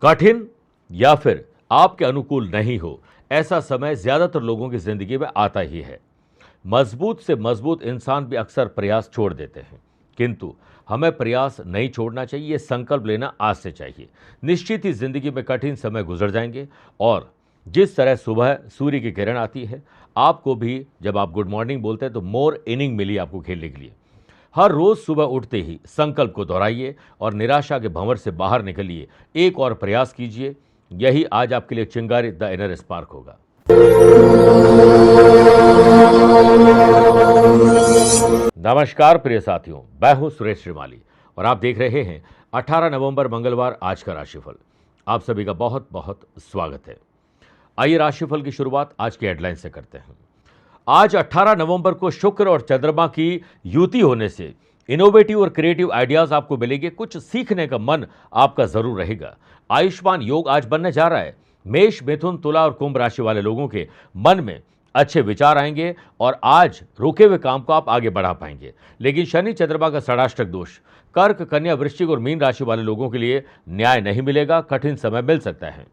कठिन या फिर आपके अनुकूल नहीं हो, ऐसा समय ज्यादातर लोगों की जिंदगी में आता ही है। मजबूत से मजबूत इंसान भी अक्सर प्रयास छोड़ देते हैं, किंतु हमें प्रयास नहीं छोड़ना चाहिए। ये संकल्प लेना आज से चाहिए। निश्चित ही जिंदगी में कठिन समय गुजर जाएंगे और जिस तरह सुबह सूर्य की किरण आती है, आपको भी जब आप गुड मॉर्निंग बोलते हैं तो मोर इनिंग मिली आपको खेलने के लिए। हर रोज सुबह उठते ही संकल्प को दोहराइए और निराशा के भंवर से बाहर निकलिए। एक और प्रयास कीजिए। यही आज आपके लिए चिंगारी द इनर स्पार्क होगा। नमस्कार प्रिय साथियों, मैं हूं सुरेश श्रीमाली और आप देख रहे हैं 18 नवंबर मंगलवार आज का राशिफल। आप सभी का बहुत बहुत स्वागत है। आइए राशिफल की शुरुआत आज की हेडलाइन से करते हैं। आज 18 नवंबर को शुक्र और चंद्रमा की युति होने से इनोवेटिव और क्रिएटिव आइडियाज आपको मिलेंगे। कुछ सीखने का मन आपका जरूर रहेगा। आयुष्मान योग आज बनने जा रहा है। मेष, मिथुन, तुला और कुंभ राशि वाले लोगों के मन में अच्छे विचार आएंगे और आज रुके हुए काम को आप आगे बढ़ा पाएंगे। लेकिन शनि चंद्रमा का षडाष्टक दोष कर्क, कन्या, वृश्चिक और मीन राशि वाले लोगों के लिए न्याय नहीं मिलेगा। कठिन समय मिल सकता है।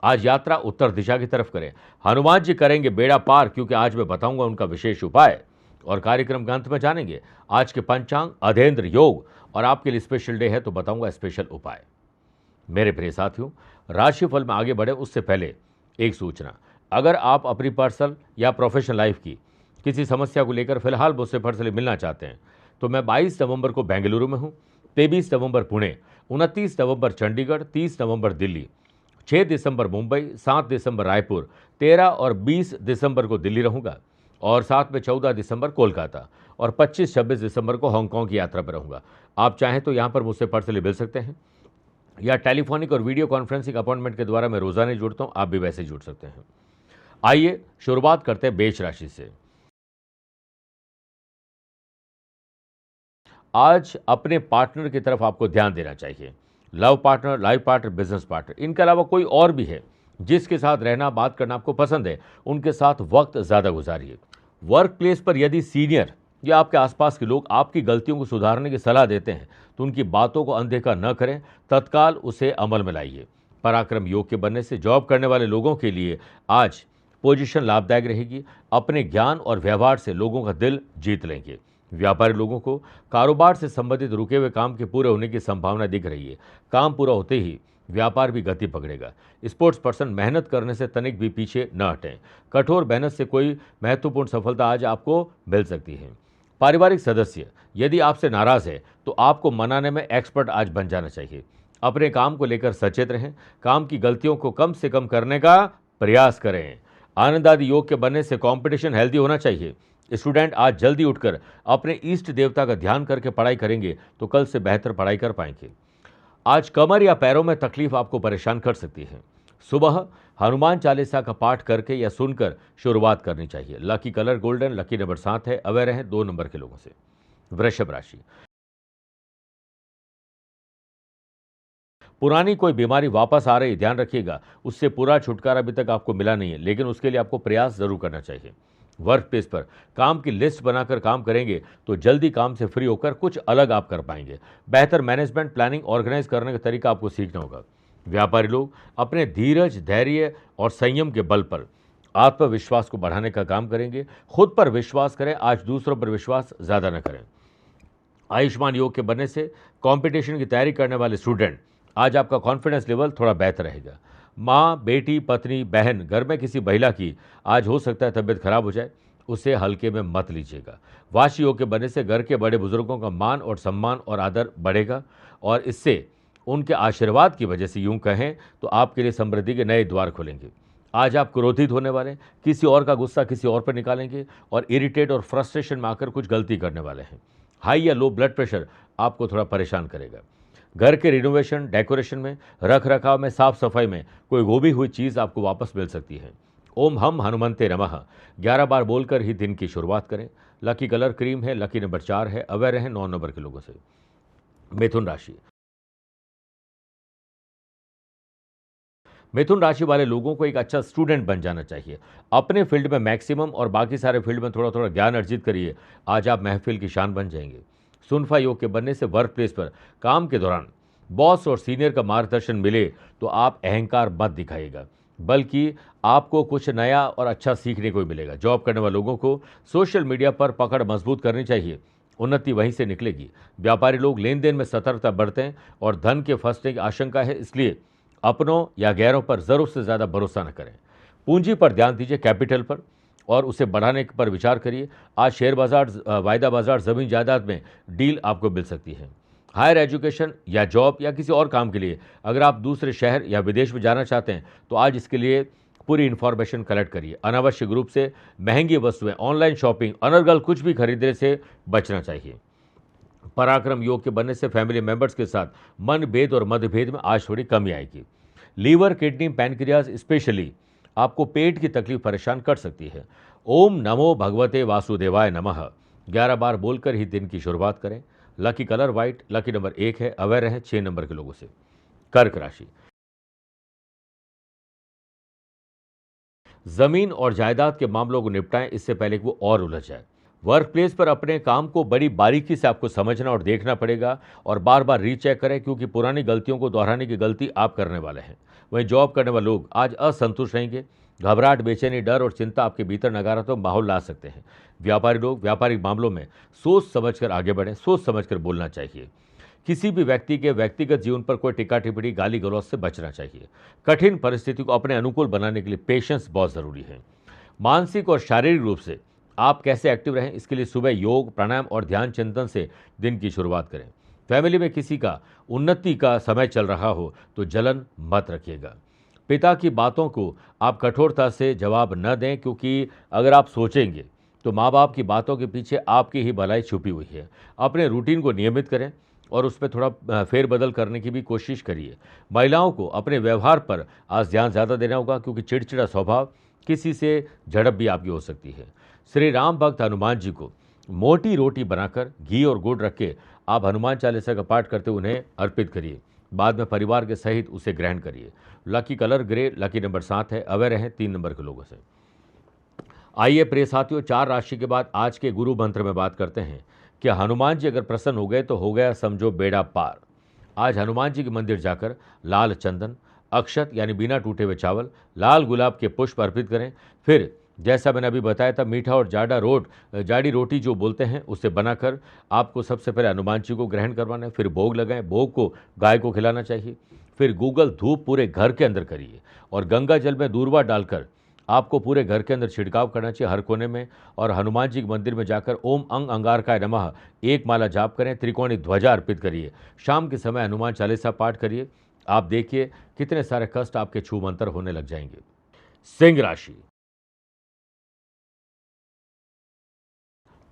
आज यात्रा उत्तर दिशा की तरफ करें। हनुमान जी करेंगे बेड़ा पार, क्योंकि आज मैं बताऊंगा उनका विशेष उपाय। और कार्यक्रम के अंत में जानेंगे आज के पंचांग, अधेंद्र योग और आपके लिए स्पेशल डे है तो बताऊंगा स्पेशल उपाय। मेरे प्रिय साथियों, राशिफल में आगे बढ़े उससे पहले एक सूचना। अगर आप अपनी पर्सनल या प्रोफेशनल लाइफ की किसी समस्या को लेकर फिलहाल मुझसे पर्सनली मिलना चाहते हैं तो मैं 22 नवंबर को बेंगलुरु में हूं, 23 नवंबर पुणे, 29 नवंबर चंडीगढ़, 30 नवंबर दिल्ली, 6 दिसंबर मुंबई, 7 दिसंबर रायपुर, 13 और 20 दिसंबर को दिल्ली रहूंगा और साथ में 14 दिसंबर कोलकाता और 25-26 दिसंबर को हांगकांग की यात्रा पर रहूंगा। आप चाहें तो यहां पर मुझसे पर्सनली मिल सकते हैं या टेलीफोनिक और वीडियो कॉन्फ्रेंसिंग अपॉइंटमेंट के द्वारा मैं रोजाना जुड़ता हूं, आप भी वैसे जुड़ सकते हैं। आइए शुरुआत करते हैं मेष राशि से। आज अपने पार्टनर की तरफ आपको ध्यान देना चाहिए। Love partner, life partner, business partner, इनके अलावा कोई और भी है जिसके साथ रहना, बात करना आपको पसंद है, उनके साथ वक्त ज़्यादा गुजारिए। वर्क प्लेस पर यदि सीनियर या आपके आसपास के लोग आपकी गलतियों को सुधारने की सलाह देते हैं तो उनकी बातों को अनदेखा न करें, तत्काल उसे अमल में लाइए। पराक्रम योग के बनने से जॉब करने वाले लोगों के लिए आज पोजीशन लाभदायक रहेगी। अपने ज्ञान और व्यवहार से लोगों का दिल जीत लेंगे। व्यापारी लोगों को कारोबार से संबंधित रुके हुए काम के पूरे होने की संभावना दिख रही है। काम पूरा होते ही व्यापार भी गति पकड़ेगा। स्पोर्ट्स पर्सन मेहनत करने से तनिक भी पीछे न हटें। कठोर मेहनत से कोई महत्वपूर्ण सफलता आज आपको मिल सकती है। पारिवारिक सदस्य यदि आपसे नाराज है तो आपको मनाने में एक्सपर्ट आज बन जाना चाहिए। अपने काम को लेकर सचेत रहें। काम की गलतियों को कम से कम करने का प्रयास करें। आनंद आदि योग के बनने से कंपटीशन हेल्दी होना चाहिए। स्टूडेंट आज जल्दी उठकर अपने इष्ट देवता का ध्यान करके पढ़ाई करेंगे तो कल से बेहतर पढ़ाई कर पाएंगे। आज कमर या पैरों में तकलीफ आपको परेशान कर सकती है। सुबह हनुमान चालीसा का पाठ करके या सुनकर शुरुआत करनी चाहिए। Lucky colour golden, lucky number 7 है। अवेयर रहें 2 नंबर के लोगों से। वृषभ राशि, पुरानी कोई बीमारी वापस आ रही, ध्यान रखिएगा। उससे पूरा छुटकारा अभी तक आपको मिला नहीं है, लेकिन उसके लिए आपको प्रयास जरूर करना चाहिए। वर्क प्लेस पर काम की लिस्ट बनाकर काम करेंगे तो जल्दी काम से फ्री होकर कुछ अलग आप कर पाएंगे। बेहतर मैनेजमेंट, प्लानिंग, ऑर्गेनाइज करने का तरीका आपको सीखना होगा। व्यापारी लोग अपने धीरज, धैर्य और संयम के बल पर आत्मविश्वास को बढ़ाने का काम करेंगे। खुद पर विश्वास करें, आज दूसरों पर विश्वास ज़्यादा न करें। आयुष्मान योग के बनने से कंपटीशन की तैयारी करने वाले स्टूडेंट आज आपका कॉन्फिडेंस लेवल थोड़ा बेहतर रहेगा। माँ, बेटी, पत्नी, बहन, घर में किसी महिला की आज हो सकता है तबीयत खराब हो जाए, उसे हल्के में मत लीजिएगा। वाशी योग के बनने से घर के बड़े बुजुर्गों का मान और सम्मान और आदर बढ़ेगा और इससे उनके आशीर्वाद की वजह से यूं कहें तो आपके लिए समृद्धि के नए द्वार खुलेंगे। आज आप क्रोधित होने वाले, किसी और का गुस्सा किसी और पर निकालेंगे और इरिटेट और फ्रस्ट्रेशन में आकर कुछ गलती करने वाले हैं। हाई या लो ब्लड प्रेशर आपको थोड़ा परेशान करेगा। घर के रिनोवेशन, डेकोरेशन में, रख रखाव में, साफ सफाई में कोई गोभी हुई चीज़ आपको वापस मिल सकती है। ओम हम हनुमंते नमः 11 बार बोलकर ही दिन की शुरुआत करें। लकी कलर क्रीम है। लकी नंबर 4 है। अवेयर रहें 9 नंबर के लोगों से। मिथुन राशि, मिथुन राशि वाले लोगों को एक अच्छा स्टूडेंट बन जाना चाहिए। अपने फील्ड में मैक्सिमम और बाकी सारे फील्ड में थोड़ा थोड़ा ज्ञान अर्जित करिए। आज आप महफिल की शान बन जाएंगे। सुनफा योग के बनने से वर्क प्लेस पर काम के दौरान बॉस और सीनियर का मार्गदर्शन मिले तो आप अहंकार मत दिखाइएगा, बल्कि आपको कुछ नया और अच्छा सीखने को ही मिलेगा। जॉब करने वाले लोगों को सोशल मीडिया पर पकड़ मजबूत करनी चाहिए, उन्नति वहीं से निकलेगी। व्यापारी लोग लेन देन में सतर्कता बरतें और धन के फंसने की आशंका है, इसलिए अपनों या गैरों पर जरूरत से ज़्यादा भरोसा न करें। पूंजी पर ध्यान दीजिए, कैपिटल पर, और उसे बढ़ाने पर विचार करिए। आज शेयर बाजार, वायदा बाजार, ज़मीन जायदाद में डील आपको मिल सकती है। हायर एजुकेशन या जॉब या किसी और काम के लिए अगर आप दूसरे शहर या विदेश में जाना चाहते हैं तो आज इसके लिए पूरी इन्फॉर्मेशन कलेक्ट करिए। अनावश्यक रूप से महंगी वस्तुएं, ऑनलाइन शॉपिंग, अनर्गल कुछ भी खरीदने से बचना चाहिए। पराक्रम योग के बनने से फैमिली मेंबर्स के साथ मनभेद और मतभेद में आज थोड़ी कमी आएगी। लीवर, किडनी, पैनक्रियाज स्पेशली आपको पेट की तकलीफ परेशान कर सकती है। ओम नमो भगवते वासुदेवाय नमः 11 बार बोलकर ही दिन की शुरुआत करें। Lucky colour white, lucky number 1 है। अवेयर रहें 6 नंबर के लोगों से। कर्क राशि, जमीन और जायदाद के मामलों को निपटाएं इससे पहले कि वो और उलझ जाए। वर्क प्लेस पर अपने काम को बड़ी बारीकी से आपको समझना और देखना पड़ेगा और बार बार रीचेक करें, क्योंकि पुरानी गलतियों को दोहराने की गलती आप करने वाले हैं। वहीं जॉब करने वाले लोग आज असंतुष्ट रहेंगे। घबराहट, बेचैनी, डर और चिंता आपके भीतर नकारात्मक माहौल ला सकते हैं। व्यापारी लोग व्यापारिक मामलों में सोच समझकर आगे बढ़ें, सोच समझकर बोलना चाहिए। किसी भी व्यक्ति के व्यक्तिगत जीवन पर कोई टिक्का टिप्पणी, गाली गलौज से बचना चाहिए। कठिन परिस्थिति को अपने अनुकूल बनाने के लिए पेशेंस बहुत ज़रूरी है। मानसिक और शारीरिक रूप से आप कैसे एक्टिव रहें, इसके लिए सुबह योग, प्राणायाम और ध्यान चिंतन से दिन की शुरुआत करें। फैमिली में किसी का उन्नति का समय चल रहा हो तो जलन मत रखिएगा। पिता की बातों को आप कठोरता से जवाब न दें, क्योंकि अगर आप सोचेंगे तो माँ बाप की बातों के पीछे आपकी ही भलाई छुपी हुई है। अपने रूटीन को नियमित करें और उस पर थोड़ा फेरबदल करने की भी कोशिश करिए। महिलाओं को अपने व्यवहार पर आज ध्यान ज़्यादा देना होगा, क्योंकि चिड़चिड़ा स्वभाव, किसी से झड़प भी आपकी हो सकती है। श्री राम भक्त हनुमान जी को मोटी रोटी बनाकर घी और गुड़ रख के आप हनुमान चालीसा का पाठ करते उन्हें अर्पित करिए। बाद में परिवार के सहित उसे ग्रहण करिए। Lucky colour grey, lucky number 7 है। अवेयर रहें 3 नंबर के लोगों से। आइए प्रिय साथियों, 4 राशि के बाद आज के गुरु मंत्र में बात करते हैं कि हनुमान जी अगर प्रसन्न हो गए तो हो गया समझो बेड़ा पार। आज हनुमान जी के मंदिर जाकर लाल चंदन, अक्षत यानी बिना टूटे हुए चावल, लाल गुलाब के पुष्प अर्पित करें। फिर जैसा मैंने अभी बताया था, मीठा और जाड़ी रोटी जो बोलते हैं उसे बनाकर आपको सबसे पहले हनुमान जी को ग्रहण करवाना है। फिर भोग लगाएं, भोग को गाय को खिलाना चाहिए। फिर गूगल धूप पूरे घर के अंदर करिए और गंगा जल में दूर्वा डालकर आपको पूरे घर के अंदर छिड़काव करना चाहिए, हर कोने में। और हनुमान जी के मंदिर में जाकर ओम अंग अंगारकाय नमः 1 माला जाप करें। त्रिकोणी ध्वजा अर्पित करिए। शाम के समय हनुमान चालीसा पाठ करिए। आप देखिए कितने सारे कष्ट आपके छूमंतर होने लग जाएंगे। सिंह राशि,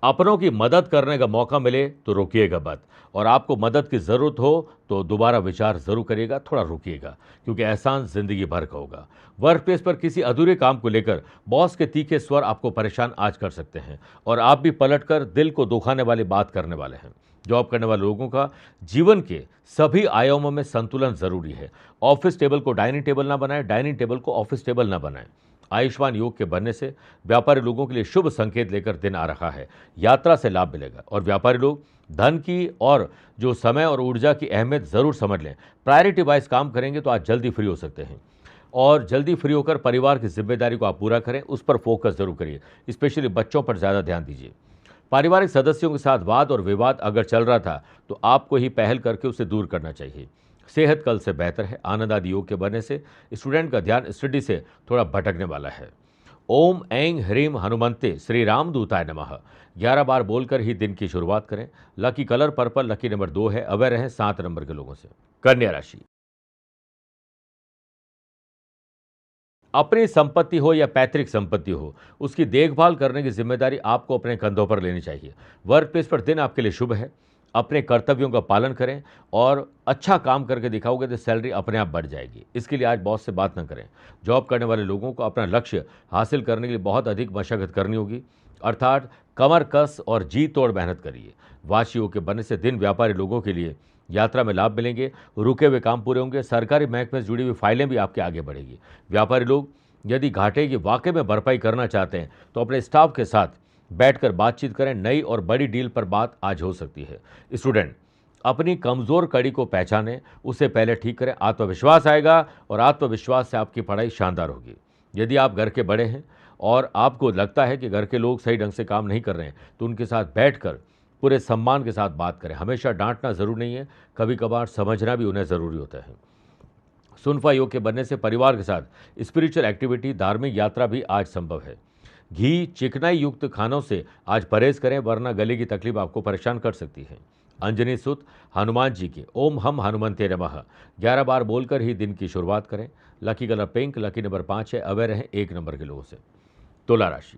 अपनों की मदद करने का मौका मिले तो रोकिएगा मत, और आपको मदद की ज़रूरत हो तो दोबारा विचार ज़रूर करिएगा, थोड़ा रुकिएगा, क्योंकि एहसान ज़िंदगी भर का होगा। वर्क प्लेस पर किसी अधूरे काम को लेकर बॉस के तीखे स्वर आपको परेशान आज कर सकते हैं और आप भी पलटकर दिल को दुखाने वाली बात करने वाले हैं। जॉब करने वाले लोगों का जीवन के सभी आयामों में संतुलन ज़रूरी है। ऑफिस टेबल को डाइनिंग टेबल ना बनाएं, डाइनिंग टेबल को ऑफिस टेबल ना बनाएं। आयुष्मान योग के बनने से व्यापारी लोगों के लिए शुभ संकेत लेकर दिन आ रहा है। यात्रा से लाभ मिलेगा और व्यापारी लोग धन की और जो समय और ऊर्जा की अहमियत ज़रूर समझ लें। प्रायोरिटी वाइज काम करेंगे तो आज जल्दी फ्री हो सकते हैं और जल्दी फ्री होकर परिवार की जिम्मेदारी को आप पूरा करें, उस पर फोकस जरूर करिए। स्पेशली बच्चों पर ज़्यादा ध्यान दीजिए। पारिवारिक सदस्यों के साथ वाद और विवाद अगर चल रहा था तो आपको ही पहल करके उसे दूर करना चाहिए। सेहत कल से बेहतर है। आनंद आदि योग के बनने से स्टूडेंट का ध्यान स्टडी से थोड़ा भटकने वाला है। ओम ऐं ह्रीम हनुमंते श्री राम दूताय नमः 11 बार बोलकर ही दिन की शुरुआत करें। Lucky colour purple, lucky number 2 है। अवेयर रहें 7 नंबर के लोगों से। कन्या राशि, अपनी संपत्ति हो या पैतृक संपत्ति हो, उसकी देखभाल करने की जिम्मेदारी आपको अपने कंधों पर लेनी चाहिए। वर्क प्लेस पर दिन आपके लिए शुभ है। अपने कर्तव्यों का पालन करें और अच्छा काम करके दिखाओगे तो सैलरी अपने आप बढ़ जाएगी। इसके लिए आज बॉस से बात न करें। जॉब करने वाले लोगों को अपना लक्ष्य हासिल करने के लिए बहुत अधिक मशक्कत करनी होगी, अर्थात कमर कस और जी तोड़ मेहनत करिए। वाशियों के बनने से दिन व्यापारी लोगों के लिए यात्रा में लाभ मिलेंगे, रुके हुए काम पूरे होंगे, सरकारी महकमे से जुड़ी हुई फाइलें भी आपके आगे बढ़ेगी। व्यापारी लोग यदि घाटे की वाकई में भरपाई करना चाहते हैं तो अपने स्टाफ के साथ बैठकर बातचीत करें। नई और बड़ी डील पर बात आज हो सकती है। स्टूडेंट, अपनी कमज़ोर कड़ी को पहचानें, उसे पहले ठीक करें। आत्मविश्वास आएगा और आत्मविश्वास से आपकी पढ़ाई शानदार होगी। यदि आप घर के बड़े हैं और आपको लगता है कि घर के लोग सही ढंग से काम नहीं कर रहे हैं, तो उनके साथ बैठकर पूरे सम्मान के साथ बात करें। हमेशा डांटना ज़रूरी नहीं है, कभी कभार समझना भी उन्हें ज़रूरी होता है। सुनफा योग के बनने से परिवार के साथ स्पिरिचुअल एक्टिविटी, धार्मिक यात्रा भी आज संभव है। घी, चिकनाई युक्त खानों से आज परहेज करें, वरना गले की तकलीफ आपको परेशान कर सकती है। अंजनी सुत हनुमान जी के ओम हम हनुमंते नमः 11 बार बोलकर ही दिन की शुरुआत करें। Lucky colour pink, lucky number 5 है। अवेयर रहें 1 नंबर के लोगों से। तुला राशि,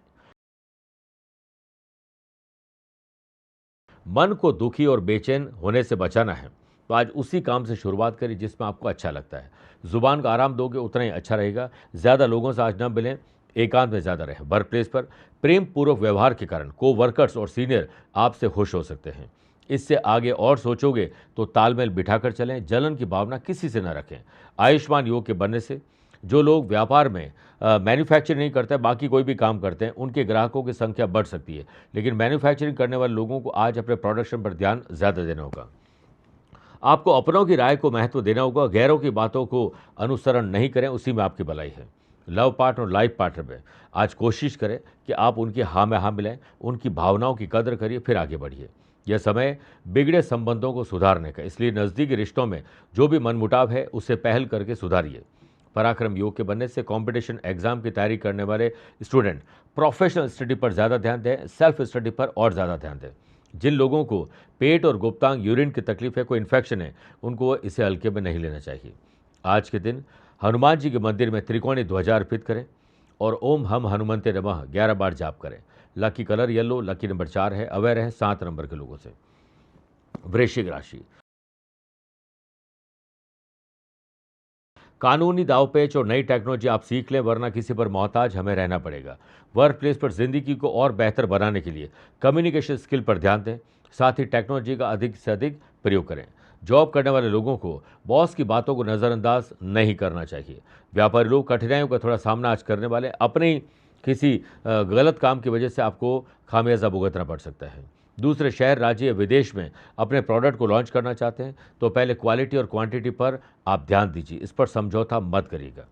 मन को दुखी और बेचैन होने से बचाना है तो आज उसी काम से शुरुआत करें जिसमें आपको अच्छा लगता है। जुबान का आराम दोगे उतना ही अच्छा रहेगा। ज़्यादा लोगों से आज न मिलें, एकांत में ज़्यादा रहें। वर्क प्लेस पर प्रेम पूर्वक व्यवहार के कारण को वर्कर्स और सीनियर आपसे खुश हो सकते हैं। इससे आगे और सोचोगे तो तालमेल बिठाकर चलें। जलन की भावना किसी से न रखें। आयुष्मान योग के बनने से जो लोग व्यापार में मैन्युफैक्चरिंग नहीं करते, बाकी कोई भी काम करते हैं, उनके ग्राहकों की संख्या बढ़ सकती है। लेकिन मैन्युफैक्चरिंग करने वाले लोगों को आज अपने प्रोडक्शन पर ध्यान ज़्यादा देना होगा। आपको अपनों की राय को महत्व देना होगा। गैरों की बातों को अनुसरण नहीं करें, उसी में आपकी भलाई है। लव पार्टनर और लाइफ पार्टनर में आज कोशिश करें कि आप उनकी हाँ में हाँ मिलाएं, उनकी भावनाओं की कदर करिए, फिर आगे बढ़िए। यह समय बिगड़े संबंधों को सुधारने का, इसलिए नज़दीकी रिश्तों में जो भी मनमुटाव है उसे पहल करके सुधारिए। पराक्रम योग के बनने से कंपटीशन एग्जाम की तैयारी करने वाले स्टूडेंट प्रोफेशनल स्टडी पर ज़्यादा ध्यान दें, सेल्फ स्टडी पर और ज़्यादा ध्यान दें। जिन लोगों को पेट और गुप्तांग यूरिन की तकलीफ है, कोई इन्फेक्शन है, उनको इसे हल्के में नहीं लेना चाहिए। आज के दिन हनुमान जी के मंदिर में त्रिकोणी ध्वजा अर्पित करें और ओम हम हनुमंते नमः 11 बार जाप करें। Lucky colour yellow, lucky number 4 है। अवेयर है 7 नंबर के लोगों से। वृश्चिक राशि, कानूनी दावपेच और नई टेक्नोलॉजी आप सीख लें, वरना किसी पर मोहताज हमें रहना पड़ेगा। वर्क प्लेस पर जिंदगी को और बेहतर बनाने के लिए कम्युनिकेशन स्किल पर ध्यान दें, साथ ही टेक्नोलॉजी का अधिक से अधिक प्रयोग करें। जॉब करने वाले लोगों को बॉस की बातों को नज़रअंदाज नहीं करना चाहिए। व्यापारी लोग कठिनाइयों का थोड़ा सामना आज करने वाले, अपने ही किसी गलत काम की वजह से आपको खामियाजा भुगतना पड़ सकता है। दूसरे शहर, राज्य या विदेश में अपने प्रोडक्ट को लॉन्च करना चाहते हैं तो पहले क्वालिटी और क्वांटिटी पर आप ध्यान दीजिए, इस पर समझौता मत करिएगा।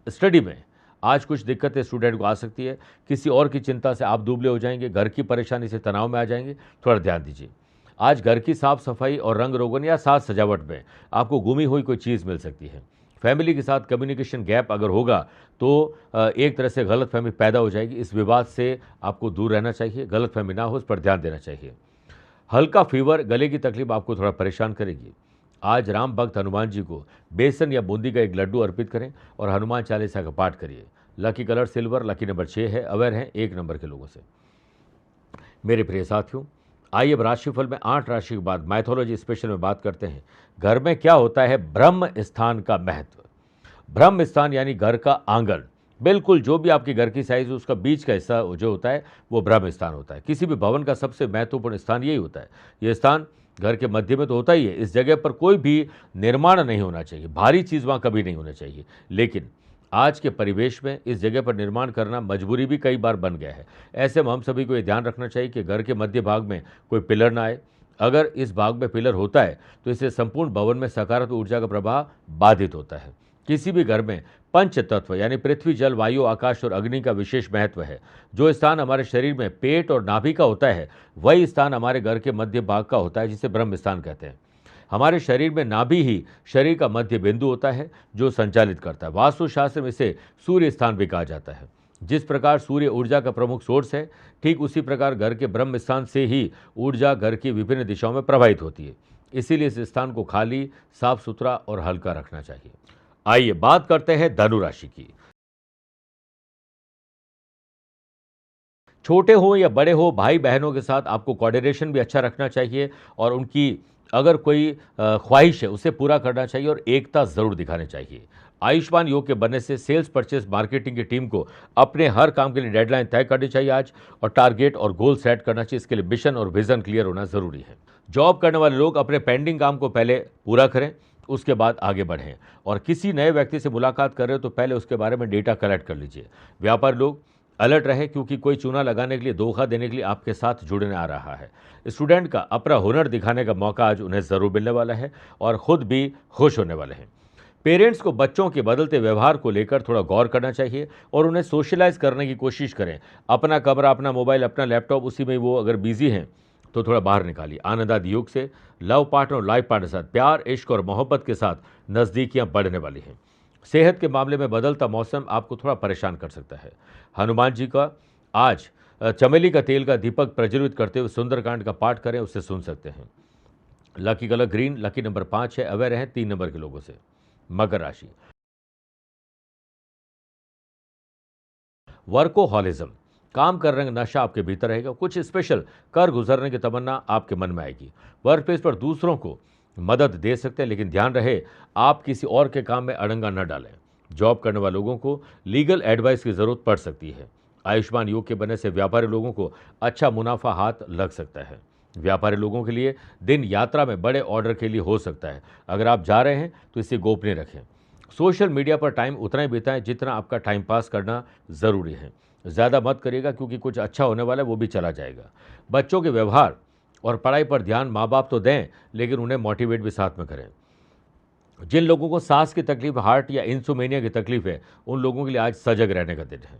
स्टडी में आज कुछ दिक्कतें स्टूडेंट को आ सकती है, किसी और की चिंता से आप दुबले हो जाएंगे, घर की परेशानी से तनाव में आ जाएंगे, थोड़ा ध्यान दीजिए। आज घर की साफ सफाई और रंग रोगन या साज सजावट में आपको गुमी हुई कोई चीज़ मिल सकती है। फैमिली के साथ कम्युनिकेशन गैप अगर होगा तो एक तरह से गलतफहमी पैदा हो जाएगी। इस विवाद से आपको दूर रहना चाहिए, गलतफहमी ना हो, इस पर ध्यान देना चाहिए। हल्का फीवर, गले की तकलीफ आपको थोड़ा परेशान करेगी। आज राम भक्त हनुमान जी को बेसन या बूंदी का एक लड्डू अर्पित करें और हनुमान चालीसा का पाठ करिए। Lucky colour silver, lucky number 6 है। अवेयर हैं 1 नंबर के लोगों से। मेरे प्रिय साथियों, आइए अब राशिफल में 8 राशि के बाद मैथोलॉजी स्पेशल में बात करते हैं। घर में क्या होता है ब्रह्म स्थान का महत्व। ब्रह्म स्थान यानी घर का आंगन, बिल्कुल जो भी आपके घर की साइज है उसका बीच का हिस्सा जो होता है वो ब्रह्म स्थान होता है। किसी भी भवन का सबसे महत्वपूर्ण स्थान यही होता है। यह स्थान घर के मध्य में तो होता ही है। इस जगह पर कोई भी निर्माण नहीं होना चाहिए, भारी चीज़ वहाँ कभी नहीं होना चाहिए। लेकिन आज के परिवेश में इस जगह पर निर्माण करना मजबूरी भी कई बार बन गया है। ऐसे में हम सभी को ये ध्यान रखना चाहिए कि घर के मध्य भाग में कोई पिलर ना आए। अगर इस भाग में पिलर होता है तो इससे संपूर्ण भवन में सकारात्मक ऊर्जा का प्रभाव बाधित होता है। किसी भी घर में पंच तत्व यानी पृथ्वी, जल, वायु, आकाश और अग्नि का विशेष महत्व है। जो स्थान हमारे शरीर में पेट और नाभि का होता है वही स्थान हमारे घर के मध्य भाग का होता है, जिसे ब्रह्म स्थान कहते हैं। हमारे शरीर में नाभि ही शरीर का मध्य बिंदु होता है जो संचालित करता है। वास्तुशास्त्र में इसे सूर्य स्थान भी कहा जाता है। जिस प्रकार सूर्य ऊर्जा का प्रमुख सोर्स है, ठीक उसी प्रकार घर के ब्रह्म स्थान से ही ऊर्जा घर की विभिन्न दिशाओं में प्रवाहित होती है। इसीलिए इस स्थान को खाली, साफ सुथरा और हल्का रखना चाहिए। आइए बात करते हैं धनु राशि की। छोटे हो या बड़े हो, भाई बहनों के साथ आपको कोऑर्डिनेशन भी अच्छा रखना चाहिए और उनकी अगर कोई ख्वाहिश है उसे पूरा करना चाहिए और एकता ज़रूर दिखानी चाहिए। आयुष्मान योग के बनने से सेल्स, परचेस, मार्केटिंग की टीम को अपने हर काम के लिए डेडलाइन तय करनी चाहिए आज, और टारगेट और गोल सेट करना चाहिए। इसके लिए मिशन और विजन क्लियर होना ज़रूरी है। जॉब करने वाले लोग अपने पेंडिंग काम को पहले पूरा करें, उसके बाद आगे बढ़ें। और किसी नए व्यक्ति से मुलाकात कर रहे हो तो पहले उसके बारे में डेटा कलेक्ट कर लीजिए। व्यापारी लोग अलर्ट रहे क्योंकि कोई चूना लगाने के लिए, धोखा देने के लिए आपके साथ जुड़ने आ रहा है। स्टूडेंट का अपना हुनर दिखाने का मौका आज उन्हें ज़रूर मिलने वाला है और ख़ुद भी खुश होने वाले हैं। पेरेंट्स को बच्चों के बदलते व्यवहार को लेकर थोड़ा गौर करना चाहिए और उन्हें सोशलाइज करने की कोशिश करें। अपना कमरा, अपना मोबाइल, अपना लैपटॉप, उसी में वो अगर बिजी हैं तो थोड़ा बाहर निकालिए। आनंद आदि योग से लव पार्टनर और लाइफ पार्टनर के साथ प्यार, इश्क और मोहब्बत के साथ नज़दीकियां बढ़ने वाली हैं। सेहत के मामले में बदलता मौसम आपको थोड़ा परेशान कर सकता है। हनुमान जी का आज चमेली का तेल का दीपक प्रज्वलित करते हुए सुंदरकांड का पाठ करें, उससे सुन सकते हैं। Lucky colour green, lucky number 5 है। अवेयर रहें 3 नंबर के लोगों से। मकर राशि, वर्कोहॉलिज्म, काम कर रहे नशा आपके भीतर रहेगा। कुछ स्पेशल कर गुजरने की तमन्ना आपके मन में आएगी। वर्क प्लेस पर दूसरों को मदद दे सकते हैं, लेकिन ध्यान रहे आप किसी और के काम में अड़ंगा न डालें। जॉब करने वाले लोगों को लीगल एडवाइस की जरूरत पड़ सकती है। आयुष्मान योग के बनने से व्यापारी लोगों को अच्छा मुनाफा हाथ लग सकता है। व्यापारी लोगों के लिए दिन यात्रा में बड़े ऑर्डर के लिए हो सकता है। अगर आप जा रहे हैं तो इसे गोपनीय रखें। सोशल मीडिया पर टाइम उतना ही बिताएं जितना आपका टाइम पास करना ज़रूरी है। ज़्यादा मत करिएगा क्योंकि कुछ अच्छा होने वाला है, वो भी चला जाएगा। बच्चों के व्यवहार और पढ़ाई पर ध्यान माँ बाप तो दें, लेकिन उन्हें मोटिवेट भी साथ में करें। जिन लोगों को सांस की तकलीफ, हार्ट या इंसोमेनिया की तकलीफ है, उन लोगों के लिए आज सजग रहने का दिन है।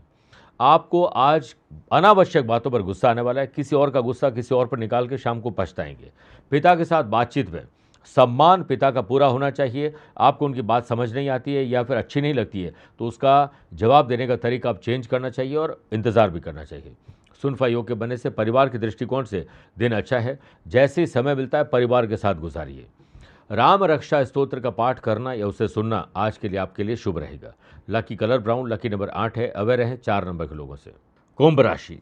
आपको आज अनावश्यक बातों पर गुस्सा आने वाला है। किसी और का गुस्सा किसी और पर निकाल के शाम को पछताएंगे। पिता के साथ बातचीत में सम्मान पिता का पूरा होना चाहिए। आपको उनकी बात समझ नहीं आती है या फिर अच्छी नहीं लगती है तो उसका जवाब देने का तरीका आप चेंज करना चाहिए और इंतज़ार भी करना चाहिए। सुनफा योग के बनने से परिवार के दृष्टिकोण से दिन अच्छा है। जैसे ही समय मिलता है परिवार के साथ गुजारिए। राम रक्षा स्तोत्र का पाठ करना या उसे सुनना आज के लिए आपके लिए शुभ रहेगा। Lucky colour brown, lucky number 8 है। अवेयर है 4 नंबर के लोगों से। कुंभ राशि,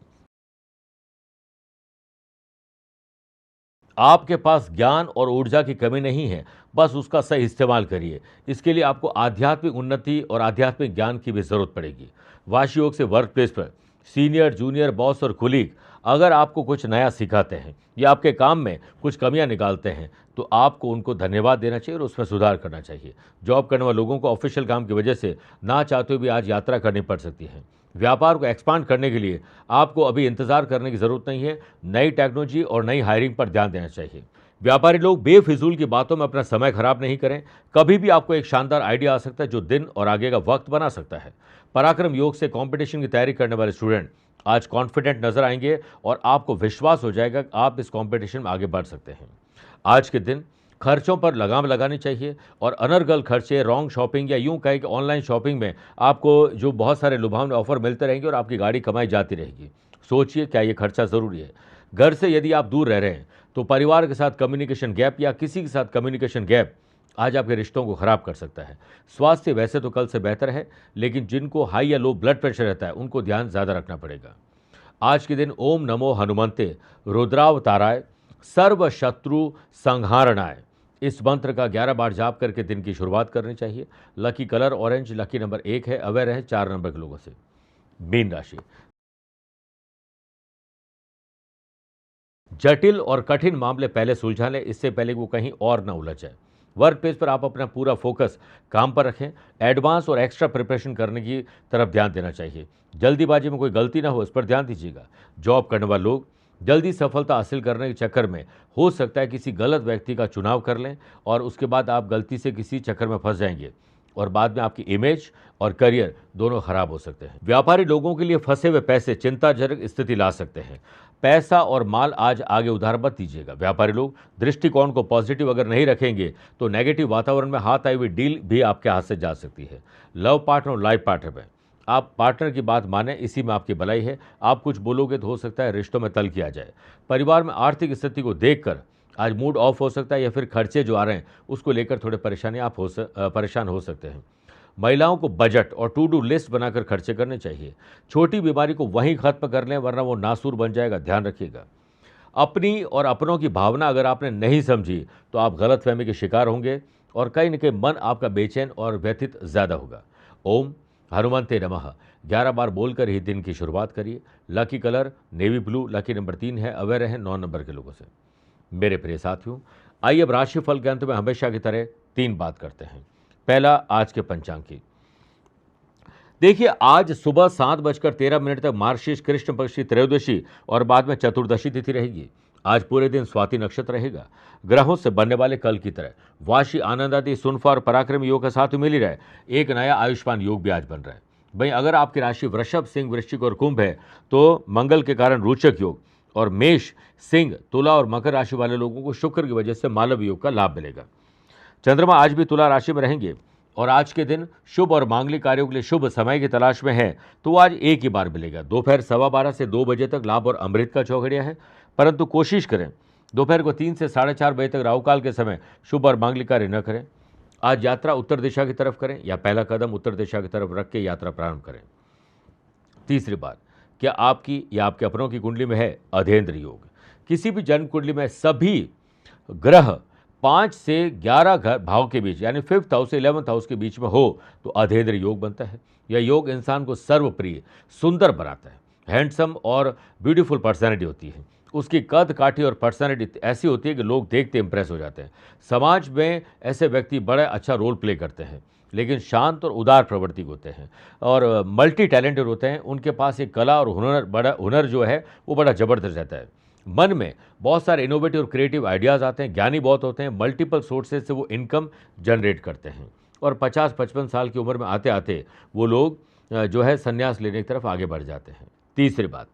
आपके पास ज्ञान और ऊर्जा की कमी नहीं है, बस उसका सही इस्तेमाल करिए। इसके लिए आपको आध्यात्मिक उन्नति और आध्यात्मिक ज्ञान की भी जरूरत पड़ेगी। वाशी योग से वर्क प्लेस पर सीनियर, जूनियर, बॉस और कुलीग अगर आपको कुछ नया सिखाते हैं या आपके काम में कुछ कमियां निकालते हैं तो आपको उनको धन्यवाद देना चाहिए और उसमें सुधार करना चाहिए। जॉब करने वाले लोगों को ऑफिशियल काम की वजह से ना चाहते हुए भी आज यात्रा करनी पड़ सकती है। व्यापार को एक्सपांड करने के लिए आपको अभी इंतजार करने की जरूरत नहीं है। नई टेक्नोलॉजी और नई हायरिंग पर ध्यान देना चाहिए। व्यापारी लोग बेफिजूल की बातों में अपना समय खराब नहीं करें। कभी भी आपको एक शानदार आइडिया आ सकता है जो दिन और आगे का वक्त बना सकता है। पराक्रम योग से कंपटीशन की तैयारी करने वाले स्टूडेंट आज कॉन्फिडेंट नजर आएंगे और आपको विश्वास हो जाएगा कि आप इस कंपटीशन में आगे बढ़ सकते हैं। आज के दिन खर्चों पर लगाम लगानी चाहिए और अनर्गल खर्चे, रॉन्ग शॉपिंग या यूं कहें कि ऑनलाइन शॉपिंग में आपको जो बहुत सारे लुभावने ऑफर मिलते रहेंगे और आपकी गाड़ी कमाई जाती रहेगी। सोचिए क्या ये खर्चा ज़रूरी है। घर से यदि आप दूर रह रहे हैं तो परिवार के साथ कम्युनिकेशन गैप या किसी के साथ कम्युनिकेशन गैप आज आपके रिश्तों को खराब कर सकता है। स्वास्थ्य वैसे तो कल से बेहतर है, लेकिन जिनको हाई या लो ब्लड प्रेशर रहता है उनको ध्यान ज़्यादा रखना पड़ेगा। आज के दिन ओम नमो हनुमंते रुद्रावताराय सर्व शत्रु संहारणाय, इस मंत्र का 11 बार जाप करके दिन की शुरुआत करनी चाहिए। Lucky colour orange, lucky number 1 है। अवेयर है 4 नंबर के लोगों से। मीन राशि, जटिल और कठिन मामले पहले सुलझा लें, इससे पहले वो कहीं और ना उलझ जाए। वर्क प्लेस पर आप अपना पूरा फोकस काम पर रखें। एडवांस और एक्स्ट्रा प्रिपरेशन करने की तरफ ध्यान देना चाहिए। जल्दीबाजी में कोई गलती ना हो, इस पर ध्यान दीजिएगा। जॉब करने वाले लोग जल्दी सफलता हासिल करने के चक्कर में हो सकता है किसी गलत व्यक्ति का चुनाव कर लें और उसके बाद आप गलती से किसी चक्कर में फंस जाएंगे और बाद में आपकी इमेज और करियर दोनों खराब हो सकते हैं। व्यापारी लोगों के लिए फंसे हुए पैसे चिंताजनक स्थिति ला सकते हैं। पैसा और माल आज आगे उधार मत दीजिएगा। व्यापारी लोग दृष्टिकोण को पॉजिटिव अगर नहीं रखेंगे तो नेगेटिव वातावरण में हाथ आई हुई डील भी आपके हाथ से जा सकती है। लव पार्टनर और लाइफ पार्टनर में आप पार्टनर की बात माने, इसी में आपकी भलाई है। आप कुछ बोलोगे तो हो सकता है रिश्तों में तल्खी आ जाए। परिवार में आर्थिक स्थिति को देखकर आज मूड ऑफ हो सकता है या फिर खर्चे जो आ रहे हैं उसको लेकर थोड़े परेशान हो सकते हैं। महिलाओं को बजट और टू डू लिस्ट बनाकर खर्चे करने चाहिए। छोटी बीमारी को वहीं खत्म कर लें वरना वो नासूर बन जाएगा, ध्यान रखिएगा। अपनी और अपनों की भावना अगर आपने नहीं समझी तो आप गलतफहमी के शिकार होंगे और कहीं न कहीं मन आपका बेचैन और व्यथित ज़्यादा होगा। ओम हनुमंते नमः 11 बार बोलकर ही दिन की शुरुआत करिए। Lucky colour navy blue, lucky number 3 है। अवेयर है 9 नंबर के लोगों से। मेरे प्रिय साथियों, आइए अब राशिफल के अंत में हमेशा की तरह 3 बात करते हैं। पहला, आज के पंचांग की। देखिए, आज सुबह 7:13 तक मार्गशीर्ष कृष्ण पक्ष की त्रयोदशी और बाद में चतुर्दशी तिथि रहेगी। आज पूरे दिन स्वाति नक्षत्र रहेगा। ग्रहों से बनने वाले कल की तरह वाशी, आनंद आदि, सुनफा और पराक्रम योग का साथ मिल ही रहा है। एक नया आयुष्मान योग भी आज बन रहा है। भाई, अगर आपकी राशि वृषभ, सिंह, वृश्चिक और कुंभ है तो मंगल के कारण रोचक योग, और मेष, सिंह, तुला और मकर राशि वाले लोगों को शुक्र की वजह से मालव योग का लाभ मिलेगा। चंद्रमा आज भी तुला राशि में रहेंगे और आज के दिन शुभ और मांगलिक कार्यों के लिए शुभ समय की तलाश में है तो वो आज एक ही बार मिलेगा। दोपहर 12:15 से 2 बजे तक लाभ और अमृत का चौघड़िया है, परंतु कोशिश करें दोपहर को 3 से 4:30 बजे तक राहु काल के समय शुभ और मांगलिक कार्य न करें। आज यात्रा उत्तर दिशा की तरफ करें या पहला कदम उत्तर दिशा की तरफ रख के यात्रा प्रारंभ करें। तीसरी बात, क्या आपकी या आपके अपनों की कुंडली में है अधेंद्र योग? किसी भी जन्म कुंडली में सभी ग्रह 5 से 11 भाव के बीच यानी 5th हाउस से 11th हाउस के बीच में हो तो अधेंद्र योग बनता है। यह योग इंसान को सर्वप्रिय, सुंदर बनाता है। हैंडसम और ब्यूटीफुल पर्सनैलिटी होती है। उसकी कद काठी और पर्सनैलिटी ऐसी होती है कि लोग देखते इंप्रेस हो जाते हैं। समाज में ऐसे व्यक्ति बड़ा अच्छा रोल प्ले करते हैं, लेकिन शांत और उदार प्रवृत्ति के होते हैं और मल्टी टैलेंटेड होते हैं। उनके पास एक कला और हुनर जो है वो बड़ा ज़बरदस्त रहता है। मन में बहुत सारे इनोवेटिव और क्रिएटिव आइडियाज़ आते हैं, ज्ञानी बहुत होते हैं, मल्टीपल सोर्सेज से वो इनकम जनरेट करते हैं और 50-55 साल की उम्र में आते आते वो लोग जो है संन्यास लेने की तरफ आगे बढ़ जाते हैं। तीसरी बात,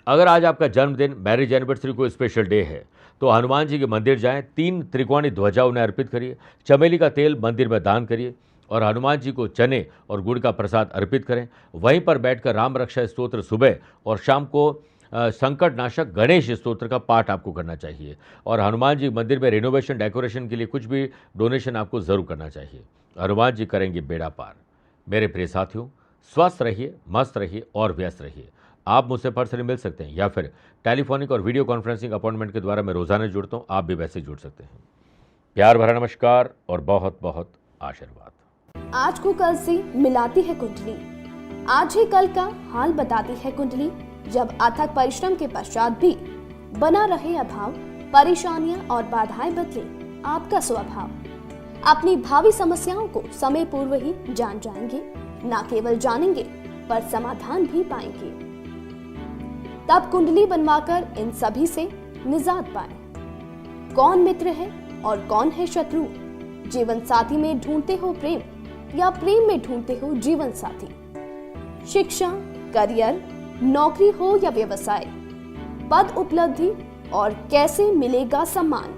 अगर आज आपका जन्मदिन, मैरिज एनिवर्सरी कोई स्पेशल डे है तो हनुमान जी के मंदिर जाएं, 3 त्रिकोणी ध्वजा उन्हें अर्पित करिए, चमेली का तेल मंदिर में दान करिए और हनुमान जी को चने और गुड़ का प्रसाद अर्पित करें। वहीं पर बैठकर राम रक्षा स्तोत्र सुबह और शाम को संकट नाशक गणेश स्तोत्र का पाठ आपको करना चाहिए और हनुमान जी मंदिर में रिनोवेशन डेकोरेशन के लिए कुछ भी डोनेशन आपको ज़रूर करना चाहिए। हनुमान जी करेंगे बेड़ा पार। मेरे प्रिय साथियों, स्वस्थ रहिए, मस्त रहिए और व्यस्त रहिए। आप मुझसे पर्सनली मिल सकते हैं या फिर टेलीफोनिक और वीडियो कॉन्फ्रेंसिंग अपॉइंटमेंट के द्वारा मैं रोजाना जुड़ता हूँ, आप भी वैसे जुड़ सकते हैं। प्यार भरा नमस्कार और बहुत बहुत आशीर्वाद। आज को कल से मिलाती है कुंडली, आज ही कल का हाल बताती है कुंडली। जब अथक परिश्रम के पश्चात भी बना रहे अभाव, परेशानियां और बाधाएं बदले आपका स्वभाव, अपनी भावी समस्याओं को समय पूर्व ही जान जाएंगे। न केवल जानेंगे पर समाधान भी पाएंगे। तब कुंडली बनवाकर इन सभी से निजात पाए। कौन मित्र है और कौन है शत्रु? जीवन साथी में ढूंढते हो प्रेम या प्रेम में ढूंढते हो जीवन साथी? शिक्षा, करियर, नौकरी हो या व्यवसाय, पद उपलब्धि और कैसे मिलेगा सम्मान?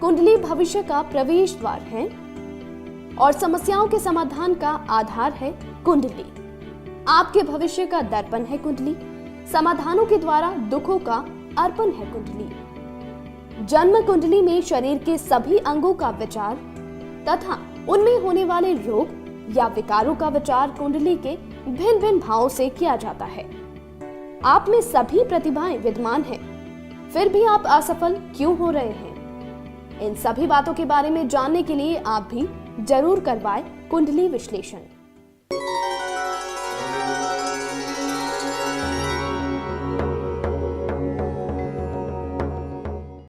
कुंडली भविष्य का प्रवेश द्वार है और समस्याओं के समाधान का आधार है कुंडली। आपके भविष्य का दर्पण है कुंडली, समाधानों के द्वारा दुखों का अर्पण है कुंडली। जन्म कुंडली में शरीर के सभी अंगों का विचार तथा उनमें होने वाले रोग या विकारों का विचार कुंडली के भिन्न भिन्न भावों से किया जाता है। आप में सभी प्रतिभाएं विद्यमान हैं, फिर भी आप असफल क्यों हो रहे हैं? इन सभी बातों के बारे में जानने के लिए आप भी जरूर करवाएं कुंडली विश्लेषण।